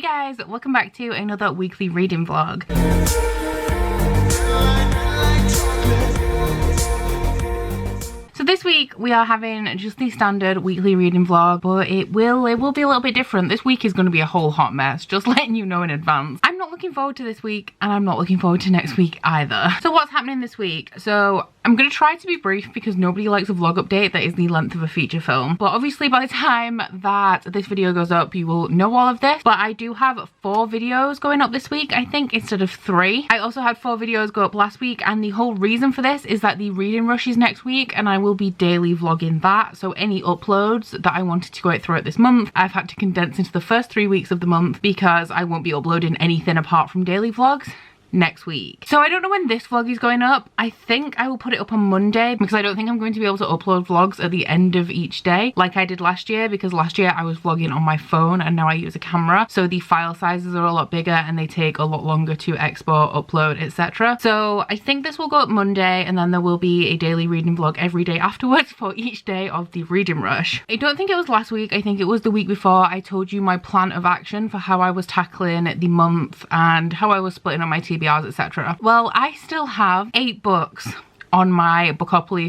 guys, welcome back to another weekly reading vlog. So this week we are having just the standard weekly reading vlog, but it will be a little bit different. This week is going to be a whole hot mess, just letting you know in advance. I'm not looking forward to this week, and I'm not looking forward to next week either. So what's happening this week? So I'm going to try to be brief because nobody likes a vlog update that is the length of a feature film. But obviously by the time that this video goes up, you will know all of this. But I do have 4 videos going up this week, I think, instead of 3. I also had 4 videos go up last week, and the whole reason for this is that the reading rush is next week, and I will be daily vlogging that. So any uploads that I wanted to go out throughout this month, I've had to condense into the first 3 weeks of the month because I won't be uploading anything apart from daily vlogs next week. So I don't know when this vlog is going up. I think I will put it up on Monday because I don't think I'm going to be able to upload vlogs at the end of each day like I did last year, because last year I was vlogging on my phone and now I use a camera, so the file sizes are a lot bigger and they take a lot longer to export, upload, etc. So I think this will go up Monday, and then there will be a daily reading vlog every day afterwards for each day of the reading rush. I don't think it was last week, I think it was the week before, I told you my plan of action for how I was tackling the month and how I was splitting on my TBRs, etc. Well, I still have 8 books on my Bookopoly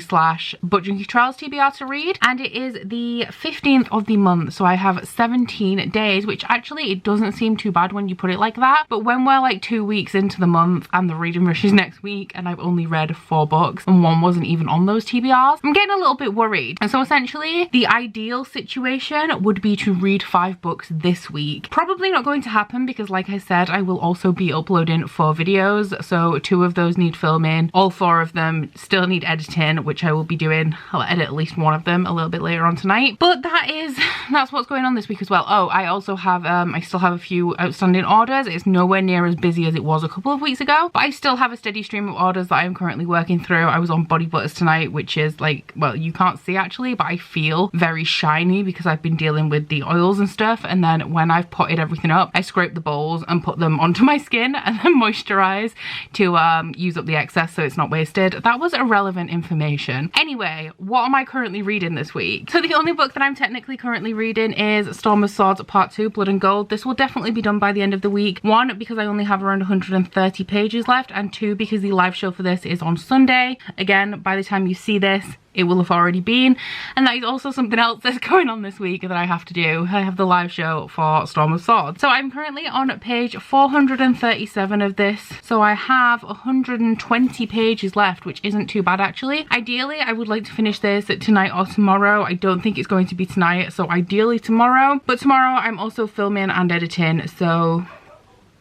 / Book Junkie Trials TBR to read, and it is the 15th of the month, so I have 17 days, which actually it doesn't seem too bad when you put it like that. But when we're like 2 weeks into the month and the reading rush is next week and I've only read 4 books and 1 wasn't even on those TBRs, I'm getting a little bit worried. And so essentially the ideal situation would be to read 5 books this week. Probably not going to happen because, like I said, I will also be uploading 4 videos, so 2 of those need filming, all 4 of them still need editing, which I will be doing. I'll edit at least 1 of them a little bit later on tonight. But that's what's going on this week as well. Oh, I also have I still have a few outstanding orders. It's nowhere near as busy as it was a couple of weeks ago, but I still have a steady stream of orders that I am currently working through. I was on body butters tonight, which is like, well, you can't see actually, but I feel very shiny because I've been dealing with the oils and stuff, and then when I've potted everything up, I scrape the bowls and put them onto my skin and then moisturize to use up the excess so it's not wasted. That was irrelevant information. Anyway, what am I currently reading this week? So the only book that I'm technically currently reading is Storm of Swords Part 2, Blood and Gold. This will definitely be done by the end of the week. 1, because I only have around 130 pages left, and 2, because the live show for this is on Sunday. Again, by the time you see this, it will have already been, and that is also something else that's going on this week that I have to do. I have the live show for Storm of Swords. So I'm currently on page 437 of this, so I have 120 pages left, which isn't too bad actually. Ideally, I would like to finish this tonight or tomorrow. I don't think it's going to be tonight, so ideally tomorrow. But tomorrow I'm also filming and editing, so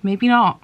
maybe not.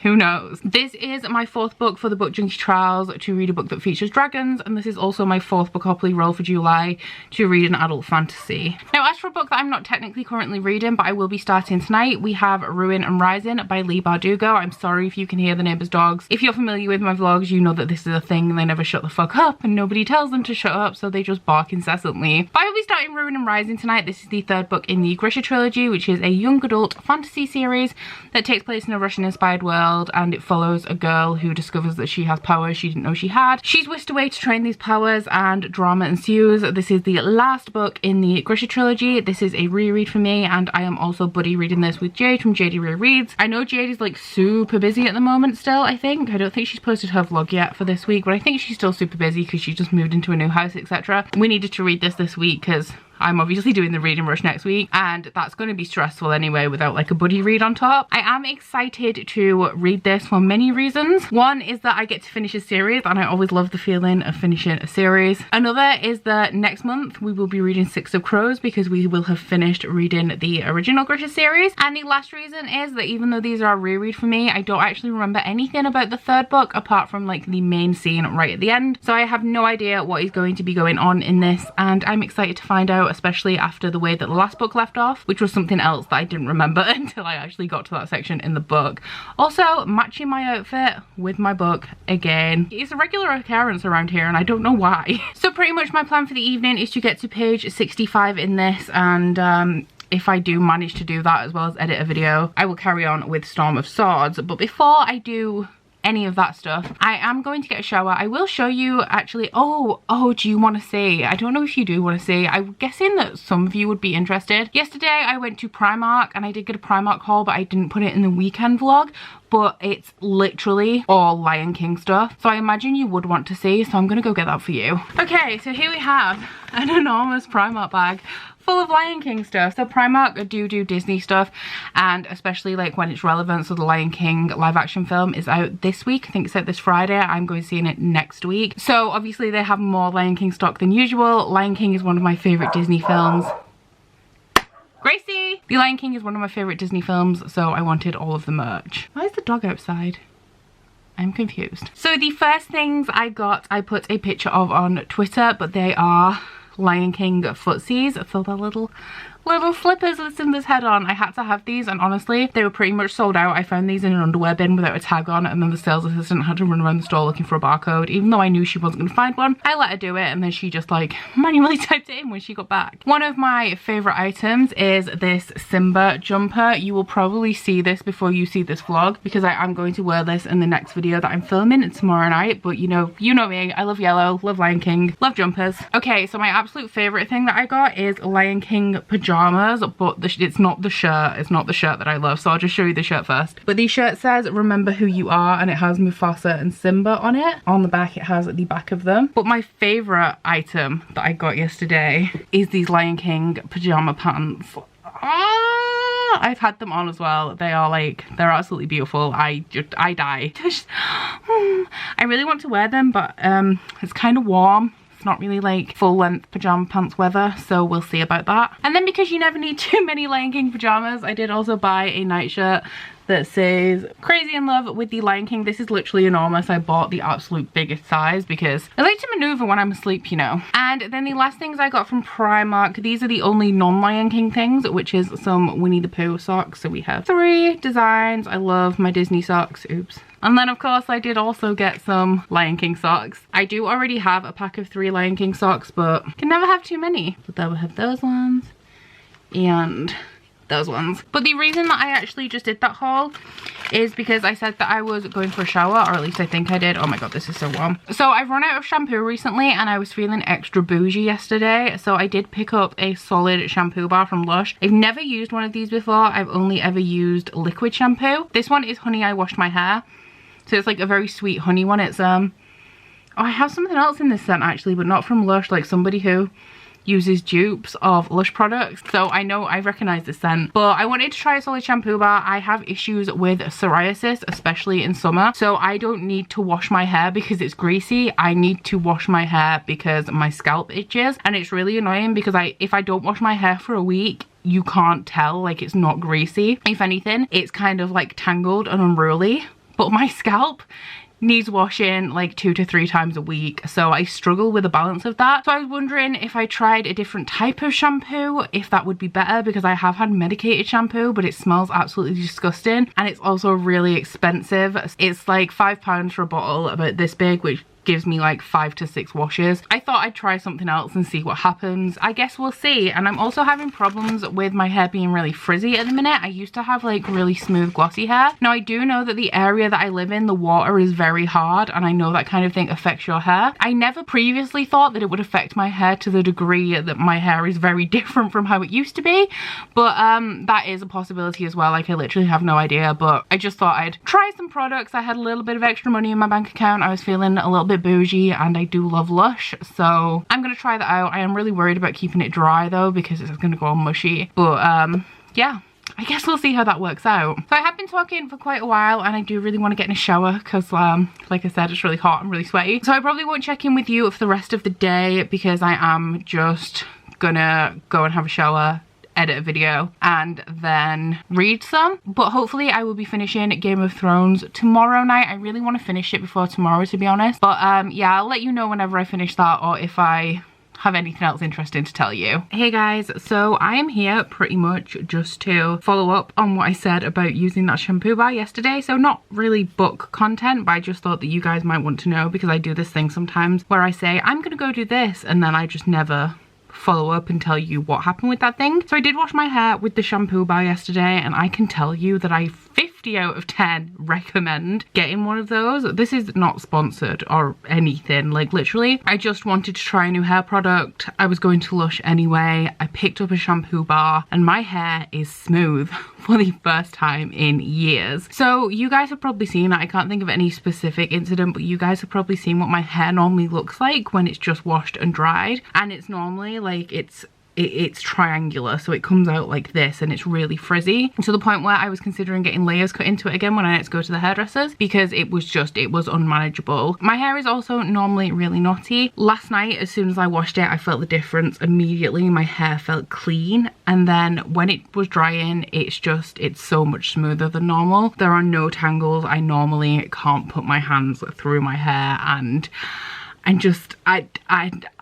Who knows? This is my 4th book for the Book Junkie Trials to read a book that features dragons, and this is also my 4th Bookopoly roll for July to read an adult fantasy. Now, as for a book that I'm not technically currently reading, but I will be starting tonight, we have Ruin and Rising by Leigh Bardugo. I'm sorry if you can hear the neighbours' dogs. If you're familiar with my vlogs, you know that this is a thing and they never shut the fuck up, and nobody tells them to shut up, so they just bark incessantly. But I will be starting Ruin and Rising tonight. This is the 3rd book in the Grisha trilogy, which is a young adult fantasy series that takes place in a Russian-inspired world, and it follows a girl who discovers that she has powers she didn't know she had. She's whisked away to train these powers and drama ensues. This is the last book in the Grisha trilogy. This is a reread for me, and I am also buddy reading this with Jade from JD Rereads. I know Jade is like super busy at the moment still, I think. I don't think she's posted her vlog yet for this week, but I think she's still super busy because she just moved into a new house, etc. We needed to read this week because I'm obviously doing the reading rush next week, and that's going to be stressful anyway without like a buddy read on top. I am excited to read this for many reasons. One is that I get to finish a series, and I always love the feeling of finishing a series. Another is that next month we will be reading 6 of Crows because we will have finished reading the original Grisha series. And the last reason is that even though these are a reread for me, I don't actually remember anything about the 3rd book apart from like the main scene right at the end. So I have no idea what is going to be going on in this, and I'm excited to find out, especially after the way that the last book left off, which was something else that I didn't remember until I actually got to that section in the book. Also, matching my outfit with my book again. It's a regular occurrence around here and I don't know why. So pretty much my plan for the evening is to get to page 65 in this, and if I do manage to do that as well as edit a video, I will carry on with Storm of Swords. But before I do any of that stuff. I am going to get a shower. I will show you actually. Oh, do you want to see? I don't know if you do want to see. I'm guessing that some of you would be interested. Yesterday I went to Primark and I did get a Primark haul, but I didn't put it in the weekend vlog. But it's literally all Lion King stuff, so I imagine you would want to see, so I'm gonna go get that for you. Okay, so here we have an enormous Primark bag full of Lion King stuff. So Primark do Disney stuff, and especially like when it's relevant. So the Lion King live action film is out this week. I think it's out this Friday. I'm going to see it next week. So obviously they have more Lion King stock than usual. Lion King is one of my favorite Disney films. Gracie! The Lion King is one of my favorite Disney films, so I wanted all of the merch. Why is the dog outside? I'm confused. So the first things I got, I put a picture of on Twitter, but they are Lion King footsies. So the little slippers with Simba's head on. I had to have these, and honestly they were pretty much sold out. I found these in an underwear bin without a tag on, and then the sales assistant had to run around the store looking for a barcode. Even though I knew she wasn't going to find one, I let her do it, and then she just like manually typed it in when she got back. One of my favorite items is this Simba jumper. You will probably see this before you see this vlog, because I am going to wear this in the next video that I'm filming tomorrow night. But you know me, I love yellow, love Lion King, love jumpers. Okay, so my absolute favorite thing that I got is Lion King pajamas, but it's not the shirt. It's not the shirt that I love, so I'll just show you the shirt first. But the shirt says remember who you are, and it has Mufasa and Simba on it. On the back it has the back of them. But my favorite item that I got yesterday is these Lion King pajama pants. I've had them on as well. They are like, they're absolutely beautiful. I die. I really want to wear them, but it's kind of warm. Not really like full length pajama pants weather, so we'll see about that. And then because you never need too many Lion King pajamas, I did also buy a nightshirt that says crazy in love with the Lion King. This is literally enormous. I bought the absolute biggest size because I like to maneuver when I'm asleep, you know. And then the last things I got from Primark, these are the only non-Lion King things, which is some Winnie the Pooh socks. So we have 3 designs. I love my Disney socks. Oops. And then of course I did also get some Lion King socks. I do already have a pack of 3 Lion King socks, but can never have too many. But then we have those ones and those ones. But the reason that I actually just did that haul is because I said that I was going for a shower, or at least I think I did. Oh my god, this is so warm. So I've run out of shampoo recently and I was feeling extra bougie yesterday, so I did pick up a solid shampoo bar from Lush. I've never used one of these before. I've only ever used liquid shampoo. This one is Honey I Washed My Hair, so it's like a very sweet honey one. It's oh, I have something else in this scent actually, but not from Lush, like somebody who uses dupes of Lush products, so I know I recognize the scent. But I wanted to try a solid shampoo bar. I have issues with psoriasis, especially in summer, so I don't need to wash my hair because it's greasy. I need to wash my hair because my scalp itches, and it's really annoying because if I don't wash my hair for a week, you can't tell, like, it's not greasy. If anything, it's kind of like tangled and unruly, but my scalp needs washing like 2 to 3 times a week, so I struggle with the balance of that. So I was wondering if I tried a different type of shampoo, if that would be better, because I have had medicated shampoo but it smells absolutely disgusting, and it's also really expensive. It's like £5 for a bottle about this big, which gives me like 5 to 6 washes. I thought I'd try something else and see what happens. I guess we'll see. And I'm also having problems with my hair being really frizzy at the minute. I used to have like really smooth glossy hair. Now I do know that the area that I live in, the water is very hard, and I know that kind of thing affects your hair. I never previously thought that it would affect my hair to the degree that my hair is very different from how it used to be, but that is a possibility as well. Like, I literally have no idea, but I just thought I'd try some products. I had a little bit of extra money in my bank account. I was feeling a little bit bougie, and I do love Lush, so I'm gonna try that out. I am really worried about keeping it dry though, because it's gonna go all mushy, but yeah, I guess we'll see how that works out. So I have been talking for quite a while, and I do really want to get in a shower because like I said, it's really hot. I'm really sweaty, so I probably won't check in with you for the rest of the day because I am just gonna go and have a shower, edit a video, and then read some. But hopefully I will be finishing Game of Thrones tomorrow night. I really want to finish it before tomorrow, to be honest, but yeah, I'll let you know whenever I finish that, or if I have anything else interesting to tell you. Hey guys, so I am here pretty much just to follow up on what I said about using that shampoo bar yesterday. So not really book content, but I just thought that you guys might want to know, because I do this thing sometimes where I say I'm gonna go do this and then I just never follow up and tell you what happened with that thing. So I did wash my hair with the shampoo bar yesterday, and I can tell you that I 50 50 out of 10 recommend getting one of those. This is not sponsored or anything, like literally I just wanted to try a new hair product. I was going to Lush anyway. I picked up a shampoo bar and my hair is smooth for the first time in years. So you guys have probably seen it. I can't think of any specific incident, but you guys have probably seen what my hair normally looks like when it's just washed and dried, and it's normally like it's triangular, so it comes out like this and it's really frizzy, to the point where I was considering getting layers cut into it again when I had to go to the hairdressers, because it was unmanageable. My hair is also normally really knotty. Last night, as soon as I washed it, I felt the difference immediately. My hair felt clean, and then when it was drying, it's so much smoother than normal. There are no tangles. I normally can't put my hands through my hair, and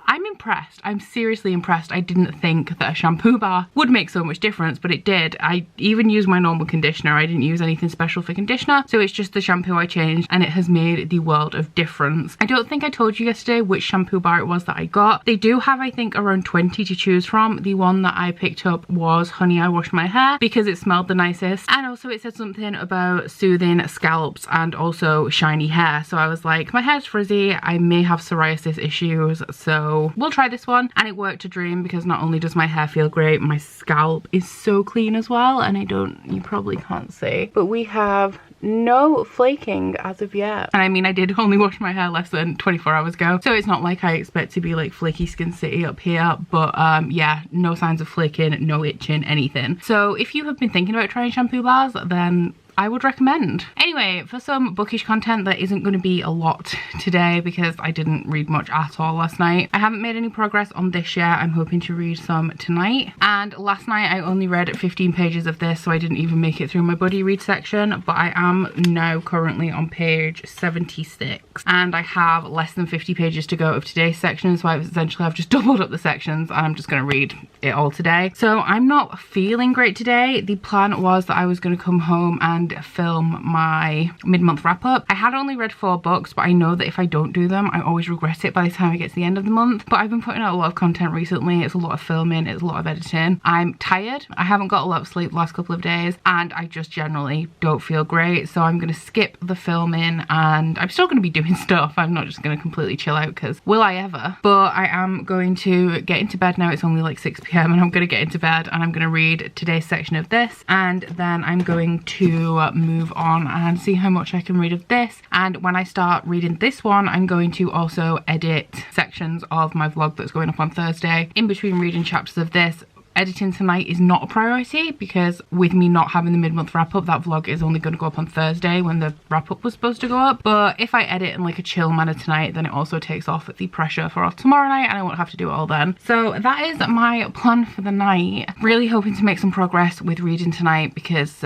I'm impressed. I'm seriously impressed. I didn't think that a shampoo bar would make so much difference, but it did. I even used my normal conditioner. I didn't use anything special for conditioner, so it's just the shampoo I changed, and it has made the world of difference. I don't think I told you yesterday which shampoo bar it was that I got. They do have, I think, around 20 to choose from. The one that I picked up was Honey, I Washed My Hair, because it smelled the nicest, and also it said something about soothing scalps and also shiny hair. So I was like, my hair's frizzy, I may have psoriasis issues, so we'll try this one. And it worked a dream, because not only does my hair feel great, my scalp is so clean as well. And you probably can't see, but we have no flaking as of yet. And I mean, I did only wash my hair less than 24 hours ago, so it's not like I expect to be like flaky skin city up here, but yeah, no signs of flaking, no itching, anything. So if you have been thinking about trying shampoo bars, then I would recommend. Anyway, for some bookish content, there isn't going to be a lot today because I didn't read much at all last night. I haven't made any progress on this yet. I'm hoping to read some tonight. And last night I only read 15 pages of this, so I didn't even make it through my buddy read section, but I am now currently on page 76 and I have less than 50 pages to go of today's section, so I've just doubled up the sections and I'm just going to read it all today. So I'm not feeling great today. The plan was that I was going to come home and film my mid-month wrap-up. I had only read 4 books, but I know that if I don't do them, I always regret it by the time I get to the end of the month. But I've been putting out a lot of content recently. It's a lot of filming, it's a lot of editing. I'm tired. I haven't got a lot of sleep the last couple of days, and I just generally don't feel great. So I'm going to skip the filming, and I'm still going to be doing stuff. I'm not just going to completely chill out, because will I ever? But I am going to get into bed now. It's only like 6 p.m. and I'm going to get into bed and I'm going to read today's section of this, and then I'm going to move on and see how much I can read of this. And when I start reading this one, I'm going to also edit sections of my vlog that's going up on Thursday. In between reading chapters of this, editing tonight is not a priority, because with me not having the mid-month wrap-up, that vlog is only going to go up on Thursday when the wrap-up was supposed to go up. But if I edit in like a chill manner tonight, then it also takes off the pressure for tomorrow night and I won't have to do it all then. So that is my plan for the night. Really hoping to make some progress with reading tonight, because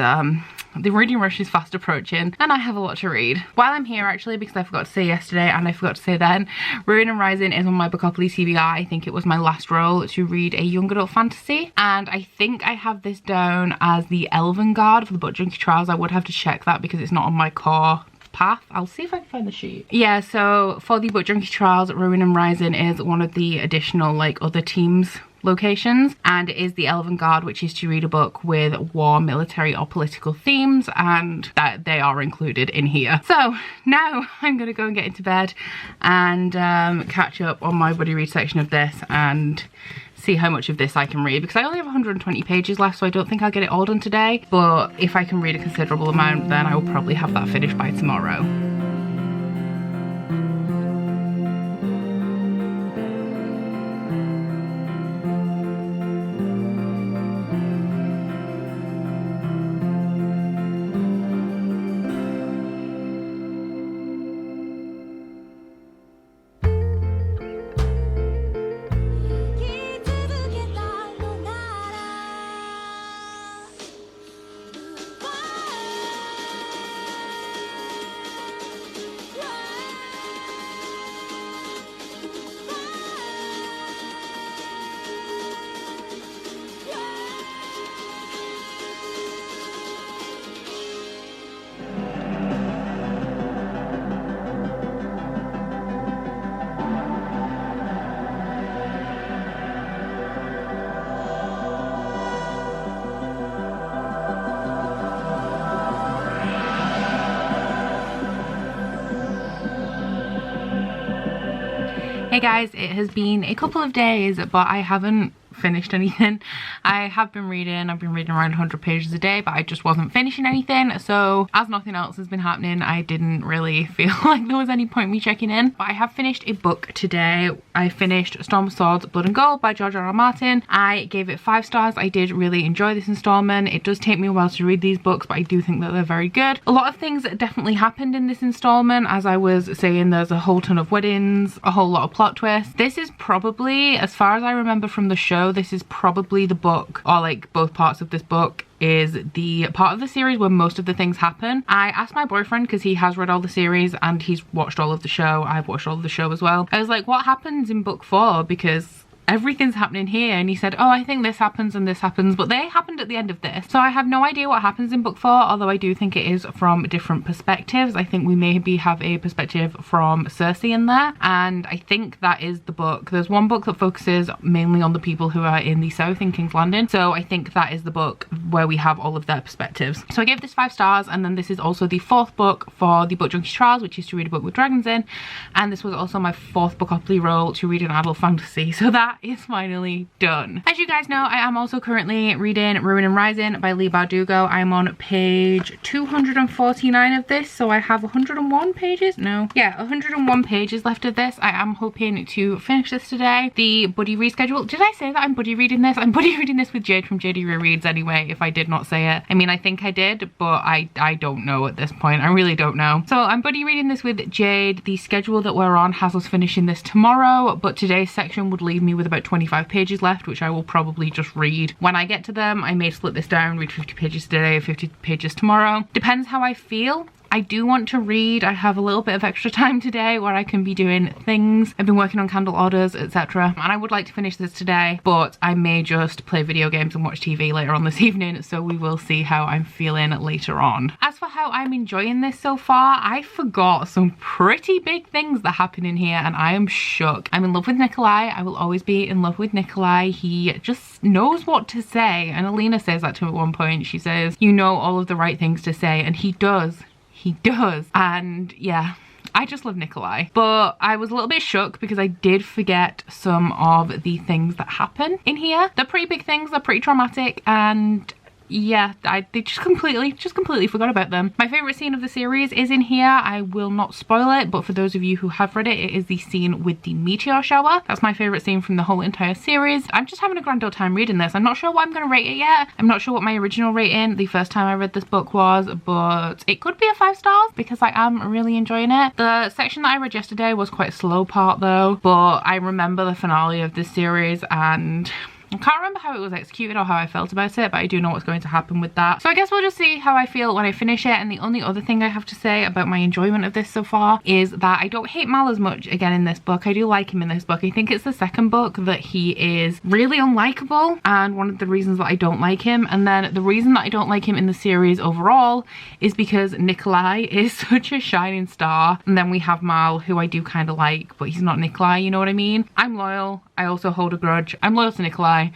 the reading rush is fast approaching and I have a lot to read. While I'm here, actually, because I forgot to say yesterday and I forgot to say then, Ruin and Rising is on my Bookopoly TBR. I think it was my last role to read a young adult fantasy, and I think I have this down as the Elven Guard for the Book Junkie Trials. I would have to check that because it's not on my core path. I'll see if I can find the sheet. Yeah, so for the Book Junkie Trials, Ruin and Rising is one of the additional like other teams locations, and it is the Elven Guard, which is to read a book with war, military or political themes, and that they are included in here. So now I'm gonna go and get into bed and catch up on my buddy read section of this and see how much of this I can read, because I only have 120 pages left, so I don't think I'll get it all done today, but if I can read a considerable amount, then I will probably have that finished by tomorrow. Hey guys, it has been a couple of days, but I haven't finished anything. I have been reading. I've been reading around 100 pages a day, but I just wasn't finishing anything. So as nothing else has been happening, I didn't really feel like there was any point me checking in. But I have finished a book today. I finished Storm of Swords, Blood and Gold by George R.R. Martin. I gave it 5 stars. I did really enjoy this installment. It does take me a while to read these books, but I do think that they're very good. A lot of things definitely happened in this installment. As I was saying, there's a whole ton of weddings, a whole lot of plot twists. This is probably, as far as I remember from the show, this is probably the book, or like both parts of this book, is the part of the series where most of the things happen. I asked my boyfriend, because he has read all the series and he's watched all of the show. I've watched all of the show as well. I was like, what happens in book 4? Because everything's happening here, and he said, oh, I think this happens and this happens, but they happened at the end of this. So I have no idea what happens in book 4, although I do think it is from different perspectives. I think we maybe have a perspective from Cersei in there, and I think that is the book. There's one book that focuses mainly on the people who are in the south in King's Landing, so I think that is the book where we have all of their perspectives. So I gave this 5 stars, and then this is also the 4th book for the Book Junkie trials, which is to read a book with dragons in, and this was also my 4th Bookopoly roll to read an adult fantasy, so that is finally done. As you guys know, I am also currently reading Ruin and Rising by Leigh Bardugo. I'm on page 249 of this, so I have 101 pages? No. Yeah, 101 pages left of this. I am hoping to finish this today. The buddy reschedule. Did I say that I'm buddy reading this? I'm buddy reading this with Jade from JD Rereads anyway, if I did not say it. I mean, I think I did, but I don't know at this point. I really don't know. So I'm buddy reading this with Jade. The schedule that we're on has us finishing this tomorrow, but today's section would leave me with about 25 pages left, which I will probably just read when I get to them. I may split this down, read 50 pages today, 50 pages tomorrow. Depends how I feel. I do want to read. I have a little bit of extra time today where I can be doing things. I've been working on candle orders, etc. And I would like to finish this today, but I may just play video games and watch TV later on this evening, so we will see how I'm feeling later on. As for how I'm enjoying this so far, I forgot some pretty big things that happen in here, and I am shook. I'm in love with Nikolai. I will always be in love with Nikolai. He just knows what to say, and Alina says that to him at one point. She says, you know all of the right things to say, and he does. He does. And yeah, I just love Nikolai. But I was a little bit shook because I did forget some of the things that happen in here. They're pretty big things, they're pretty traumatic, and yeah, they just completely forgot about them. My favourite scene of the series is in here. I will not spoil it, but for those of you who have read it, it is the scene with the meteor shower. That's my favourite scene from the whole entire series. I'm just having a grand old time reading this. I'm not sure what I'm going to rate it yet. I'm not sure what my original rating the first time I read this book was, but it could be a 5 stars because I am really enjoying it. The section that I read yesterday was quite a slow part though, but I remember the finale of this series, and I can't remember how it was executed or how I felt about it, but I do know what's going to happen with that. So I guess we'll just see how I feel when I finish it. And the only other thing I have to say about my enjoyment of this so far is that I don't hate Mal as much again in this book. I do like him in this book. I think it's the second book that he is really unlikable, and one of the reasons that I don't like him. And then the reason that I don't like him in the series overall is because Nikolai is such a shining star, and then we have Mal, who I do kind of like, but he's not Nikolai, you know what I mean? I'm loyal. I also hold a grudge. I'm loyal to Nikolai,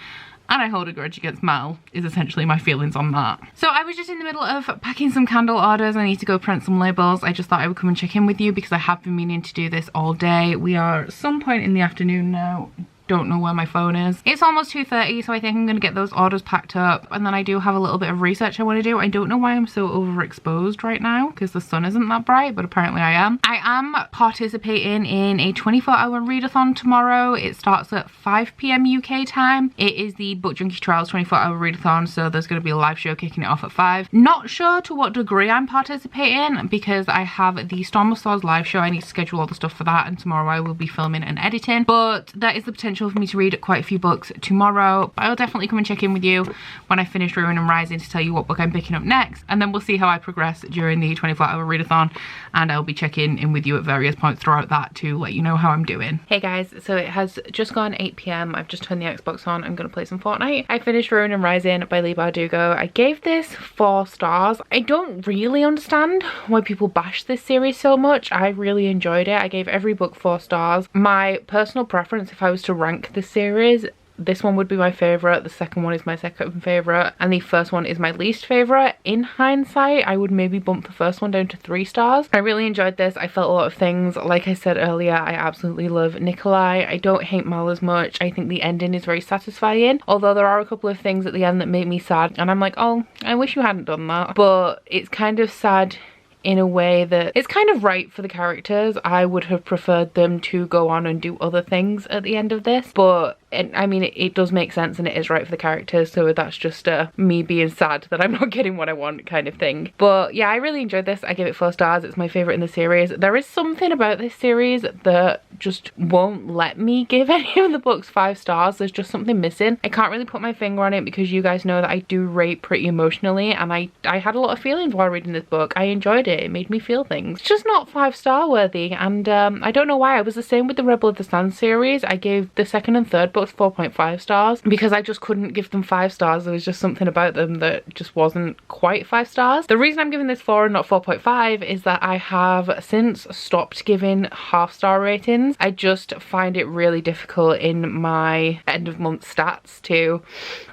and I hold a grudge against Mal, is essentially my feelings on that. So I was just in the middle of packing some candle orders. I need to go print some labels. I just thought I would come and check in with you because I have been meaning to do this all day. We are at some point in the afternoon now. Don't know where my phone is. It's almost 2:30, so I think I'm gonna get those orders packed up, and then I do have a little bit of research I want to do. I don't know why I'm so overexposed right now because the sun isn't that bright, but apparently I am. I am participating in a 24-hour readathon tomorrow. It starts at 5 p.m. UK time. It is the Book Junkie Trials 24-hour readathon, so there's going to be a live show kicking it off at 5. Not sure to what degree I'm participating because I have the Storm of Swords live show. I need to schedule all the stuff for that, and tomorrow I will be filming and editing, but there is the potential for me to read quite a few books tomorrow. But I'll definitely come and check in with you when I finish Ruin and Rising to tell you what book I'm picking up next, and then we'll see how I progress during the 24-hour readathon, and I'll be checking in with you at various points throughout that to let you know how I'm doing. Hey guys, so it has just gone 8 p.m. I've just turned the Xbox on. I'm gonna play some Fortnite. I finished Ruin and Rising by Leigh Bardugo. I gave this 4 stars. I don't really understand why people bash this series so much. I really enjoyed it. I gave every book 4 stars. My personal preference, if I was to rank the series, this one would be my favourite, the second one is my second favourite, and the first one is my least favourite. In hindsight, I would maybe bump the first one down to 3 stars. I really enjoyed this. I felt a lot of things. Like I said earlier, I absolutely love Nikolai. I don't hate Mal as much. I think the ending is very satisfying, although there are a couple of things at the end that make me sad, and I'm like, oh, I wish you hadn't done that. But it's kind of sad in a way that it's kind of right for the characters. I would have preferred them to go on and do other things at the end of this, but I mean, it does make sense and it is right for the characters, so that's just me being sad that I'm not getting what I want kind of thing. But yeah, I really enjoyed this. I give it 4 stars. It's my favourite in the series. There is something about this series that just won't let me give any of the books 5 stars. There's just something missing. I can't really put my finger on it because you guys know that I do rate pretty emotionally, and I had a lot of feelings while reading this book. I enjoyed it. It made me feel things. It's just not 5-star worthy, and I don't know why. I was the same with the Rebel of the Sand series. I gave the second and third books 4.5 stars because I just couldn't give them 5 stars. There was just something about them that just wasn't quite 5 stars. The reason I'm giving this 4 and not 4.5 is that I have since stopped giving half-star ratings. I just find it really difficult in my end of month stats to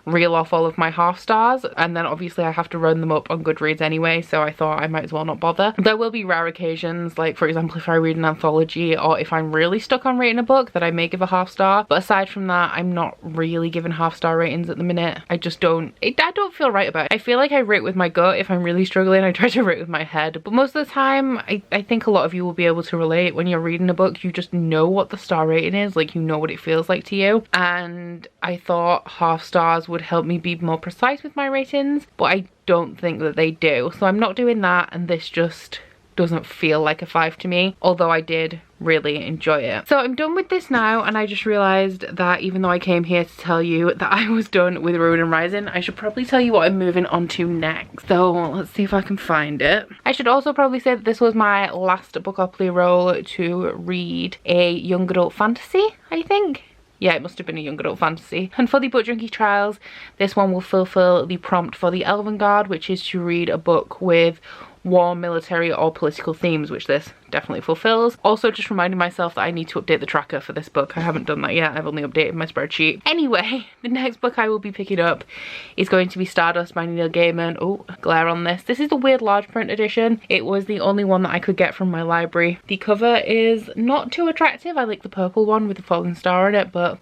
reel off all of my half stars, and then obviously I have to run them up on Goodreads anyway, so I thought I might as well not bother. There will be rare occasions, like for example if I read an anthology or if I'm really stuck on rating a book, that I may give a half star, but aside from that I'm not really giving half-star ratings at the minute. I just don't, I don't feel right about it. I feel like I rate with my gut. If I'm really struggling, I try to rate with my head, but most of the time I think a lot of you will be able to relate. When you're reading a book, you just know what the star rating is, like you know what it feels like to you, and I thought half stars would help me be more precise with my ratings, but I don't think that they do, so I'm not doing that, and this just doesn't feel like a 5 to me, although I did really enjoy it. So I'm done with this now, and I just realised that even though I came here to tell you that I was done with Ruin and Rising, I should probably tell you what I'm moving on to next. So let's see if I can find it. I should also probably say that this was my last Bookopoly roll to read a young adult fantasy, I think. Yeah, it must have been a young adult fantasy. And for the Book Junkie trials, this one will fulfill the prompt for the Elven Guard, which is to read a book with war, military or political themes, which this definitely fulfills. Also just reminding myself that I need to update the tracker for this book. I haven't done that yet. I've only updated my spreadsheet. Anyway, the next book I will be picking up is going to be Stardust by Neil Gaiman. Oh, glare on this. This is the weird large print edition. It was the only one that I could get from my library. The cover is not too attractive. I like the purple one with the falling star in it, but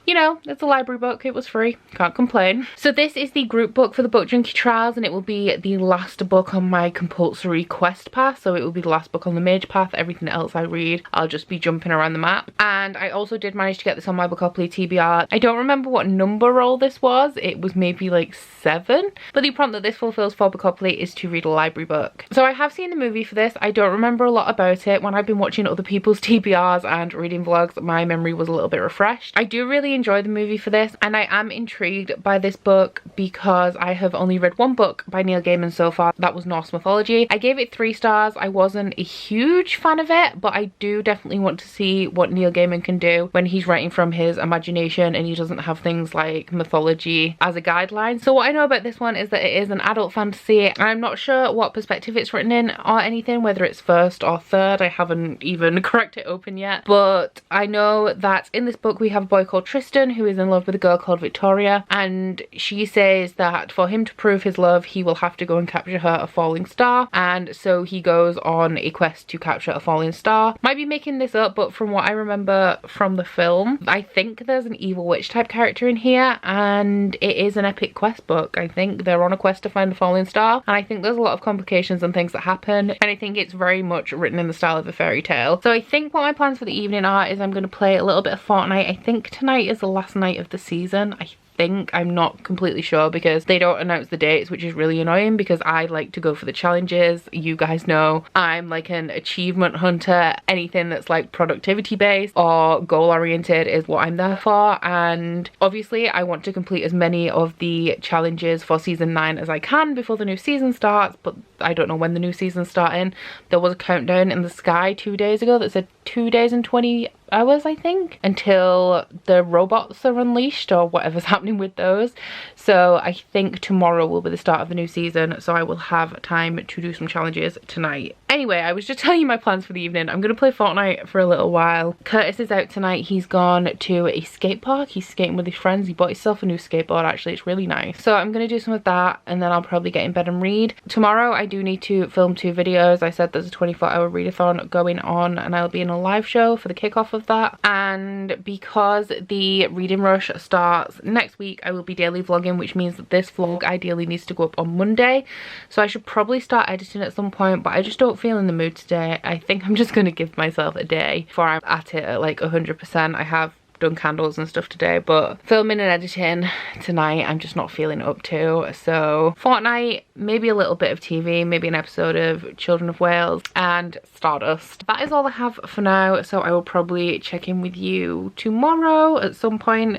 you know, it's a library book, it was free, can't complain. So this is the group book for the Book Junkie trials, and it will be the last book on my compulsory quest path, so it will be the last book on the mage path. Everything else I read, I'll just be jumping around the map. And I also did manage to get this on my Bookopoly TBR. I don't remember what number roll this was, it was maybe like 7, but the prompt that this fulfills for Bookopoly is to read a library book. So I have seen the movie for this. I don't remember a lot about it. When I've been watching other people's TBRs and reading vlogs, my memory was a little bit refreshed. I do really enjoy the movie for this, and I am intrigued by this book because I have only read one book by Neil Gaiman so far. That was Norse Mythology. I gave it 3 stars. I wasn't a huge fan of it, but I do definitely want to see what Neil Gaiman can do when he's writing from his imagination and he doesn't have things like mythology as a guideline. So what I know about this one is that it is an adult fantasy. I'm not sure what perspective it's written in or anything, whether it's first or third. I haven't even cracked it open yet, but I know that in this book we have a boy called Tristan who is in love with a girl called Victoria, and she says that for him to prove his love he will have to go and capture her a falling star, and so he goes on a quest to capture a falling star. Might be making this up, but from what I remember from the film, I think there's an evil witch type character in here, and it is an epic quest book. I think they're on a quest to find a falling star, and I think there's a lot of complications and things that happen, and I think it's very much written in the style of a fairy tale. So I think what my plans for the evening are is I'm going to play a little bit of Fortnite. I think tonight is the last night of the season. I'm not completely sure because they don't announce the dates, which is really annoying because I like to go for the challenges. You guys know I'm like an achievement hunter. Anything that's like productivity based or goal oriented is what I'm there for, and obviously I want to complete as many of the challenges for season 9 as I can before the new season starts, but I don't know when the new season's starting. There was a countdown in the sky 2 days ago that said 2 days and 20 hours, I think, until the robots are unleashed or whatever's happening with those. So I think tomorrow will be the start of the new season, so I will have time to do some challenges tonight. Anyway, I was just telling you my plans for the evening. I'm gonna play Fortnite for a little while. Curtis is out tonight. He's gone to a skate park. He's skating with his friends. He bought himself a new skateboard, actually. It's really nice. So I'm gonna do some of that, and then I'll probably get in bed and read. Tomorrow I do need to film 2 videos. I said there's a 24-hour readathon going on, and I'll be in a live show for the kickoff of that. And because the reading rush starts next week, I will be daily vlogging, which means that this vlog ideally needs to go up on Monday. So I should probably start editing at some point, but I just don't feel in the mood today. I think I'm just going to give myself a day before I'm at it at like 100%. I have done candles and stuff today, but filming and editing tonight I'm just not feeling up to. So Fortnite, maybe a little bit of TV, maybe an episode of Children of Wales and Stardust. That is all I have for now, so I will probably check in with you tomorrow at some point,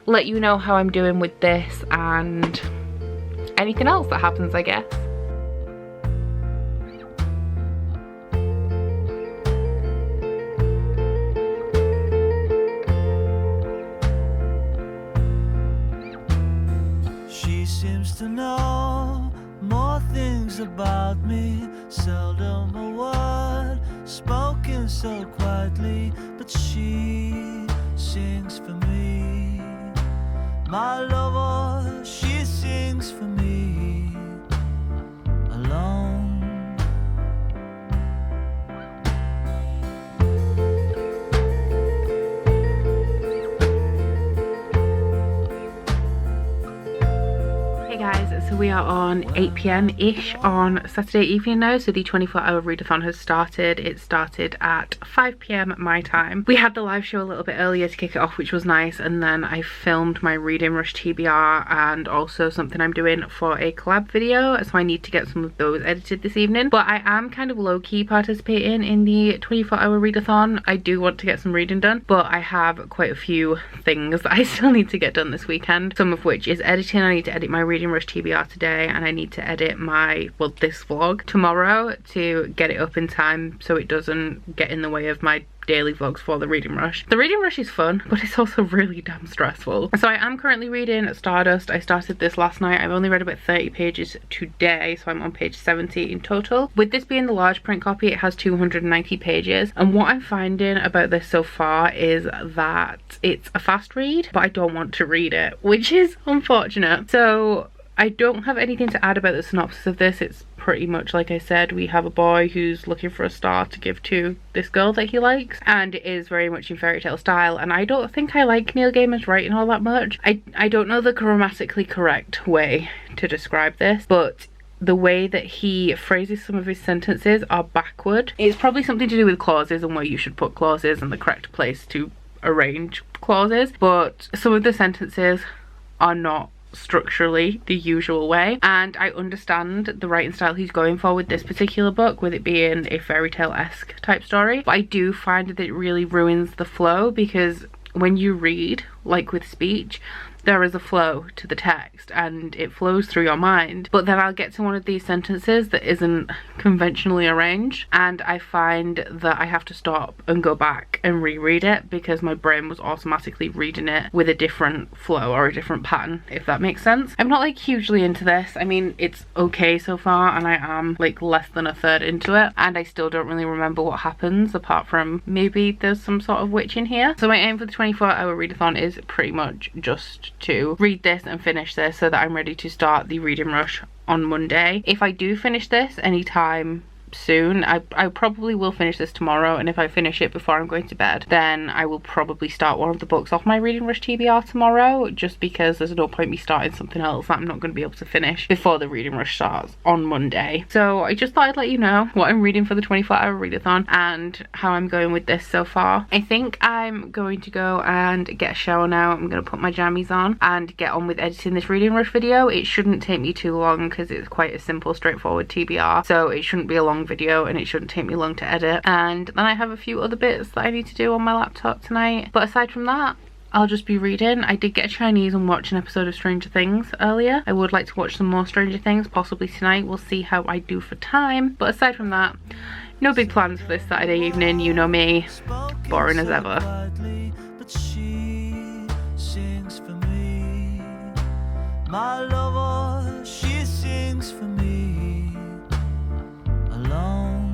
let you know how I'm doing with this and anything else that happens, I guess. Seems to know more things about me, seldom a word spoken so quietly, but she sings for me. My lover, she sings for me alone. Guys, so we are on 8 PM ish on Saturday evening now, so the 24-hour readathon has started. It started at 5 PM my time. We had the live show a little bit earlier to kick it off, which was nice, and then I filmed my reading rush TBR and also something I'm doing for a collab video, so I need to get some of those edited this evening. But I am kind of low-key participating in the 24-hour readathon. I do want to get some reading done, but I have quite a few things that I still need to get done this weekend, some of which is editing. I need to edit my reading rush TBR today, and I need to edit my, well, this vlog tomorrow to get it up in time so it doesn't get in the way of my daily vlogs for the reading rush. The reading rush is fun, but it's also really damn stressful. So I am currently reading Stardust. I started this last night. I've only read about 30 pages today, so I'm on page 70 in total. With this being the large print copy, it has 290 pages, and what I'm finding about this so far is that it's a fast read, but I don't want to read it, which is unfortunate. So I don't have anything to add about the synopsis of this. It's pretty much like I said. We have a boy who's looking for a star to give to this girl that he likes, and it is very much in fairy tale style, and I don't think I like Neil Gaiman's writing all that much. I don't know the grammatically correct way to describe this, but the way that he phrases some of his sentences are backward. It's probably something to do with clauses and where you should put clauses and the correct place to arrange clauses, but some of the sentences are not structurally the usual way, and I understand the writing style he's going for with this particular book, with it being a fairy tale-esque type story, but I do find that it really ruins the flow, because when you read, like with speech, there is a flow to the text and it flows through your mind, but then I'll get to one of these sentences that isn't conventionally arranged, and I find that I have to stop and go back and reread it because my brain was automatically reading it with a different flow or a different pattern, if that makes sense. I'm not like hugely into this. I mean, it's okay so far, and I am like less than a third into it, and I still don't really remember what happens apart from maybe there's some sort of witch in here. So my aim for the 24-hour readathon is pretty much just to read this and finish this so that I'm ready to start the reading rush on Monday. If I do finish this anytime soon, I probably will finish this tomorrow, and if I finish it before I'm going to bed, then I will probably start one of the books off my reading rush TBR tomorrow, just because there's no point me starting something else that I'm not going to be able to finish before the reading rush starts on Monday. So I just thought I'd let you know what I'm reading for the 24-hour readathon and how I'm going with this so far. I think I'm going to go and get a shower now. I'm going to put my jammies on and get on with editing this reading rush video. It shouldn't take me too long because it's quite a simple, straightforward TBR, so it shouldn't be a long video and it shouldn't take me long to edit. And then I have a few other bits that I need to do on my laptop tonight, but aside from that, I'll just be reading. I did get a Chinese and watch an episode of Stranger Things earlier. I would like to watch some more Stranger Things, possibly tonight. We'll see how I do for time, but aside from that, No big plans for this Saturday evening, you know me, boring as ever. But she sings for me. My lover, she sings for me alone.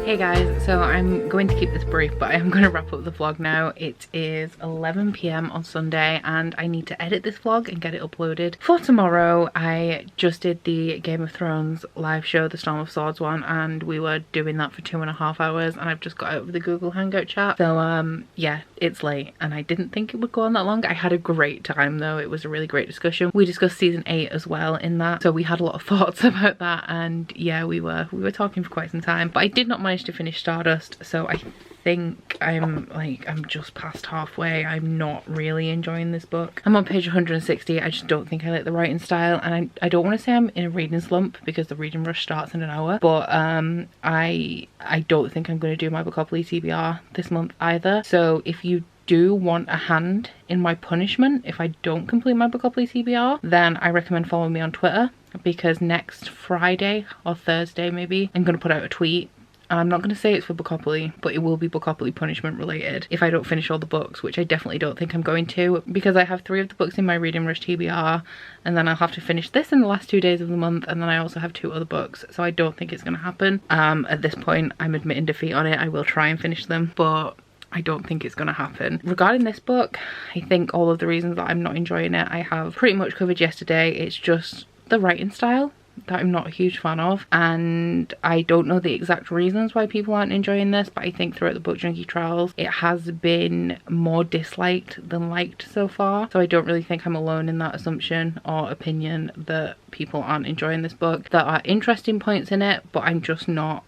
Hey guys, so I'm going to keep this brief, but I am going to wrap up the vlog now. It is 11 PM on Sunday and I need to edit this vlog and get it uploaded for tomorrow. I just did the Game of Thrones live show, the Storm of Swords one, and we were doing that for 2.5 hours and I've just got out of the Google Hangout chat. So yeah, it's late and I didn't think it would go on that long. I had a great time though. It was a really great discussion. We discussed season 8 as well in that, so we had a lot of thoughts about that, and yeah, we were talking for quite some time, but I did not manage to finish Stardust, so I think I'm just past halfway. I'm not really enjoying this book. I'm on page 160. I just don't think I like the writing style, and I don't want to say I'm in a reading slump because the reading rush starts in an hour, but I don't think I'm going to do my Bookopoly TBR this month either. So if you do want a hand in my punishment if I don't complete my Bookopoly TBR, then I recommend following me on Twitter, because next Friday or Thursday maybe I'm going to put out a tweet. I'm not going to say it's for Bookopoly, but it will be Bookopoly punishment related if I don't finish all the books, which I definitely don't think I'm going to, because I have 3 of the books in my Reading Rush TBR, and then I'll have to finish this in the last 2 days of the month, and then I also have 2 other books, so I don't think it's going to happen. At this point, I'm admitting defeat on it. I will try and finish them, but I don't think it's going to happen. Regarding this book, I think all of the reasons that I'm not enjoying it, I have pretty much covered yesterday. It's just the writing style that I'm not a huge fan of, and I don't know the exact reasons why people aren't enjoying this, but I think throughout the Book Junkie trials it has been more disliked than liked so far, so I don't really think I'm alone in that assumption or opinion that people aren't enjoying this book. There are interesting points in it, but I'm just not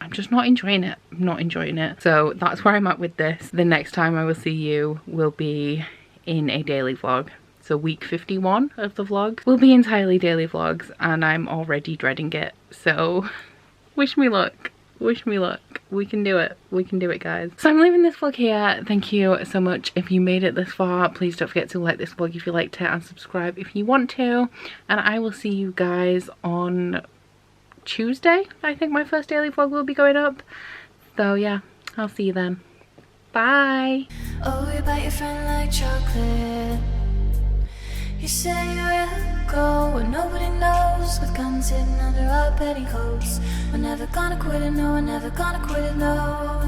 enjoying it. I'm not enjoying it. So that's where I'm at with this. The next time I will see you will be in a daily vlog. So week 51 of the vlog will be entirely daily vlogs, and I'm already dreading it. So wish me luck. Wish me luck. We can do it. We can do it, guys. So I'm leaving this vlog here. Thank you so much if you made it this far. Please don't forget to like this vlog if you liked it, and subscribe if you want to. And I will see you guys on Tuesday. I think my first daily vlog will be going up. So yeah, I'll see you then. Bye. Oh, you bite your friend like chocolate. You say you will go where nobody knows, with guns hidden under our petticoats. We're never gonna quit it, no, we're never gonna quit it, no.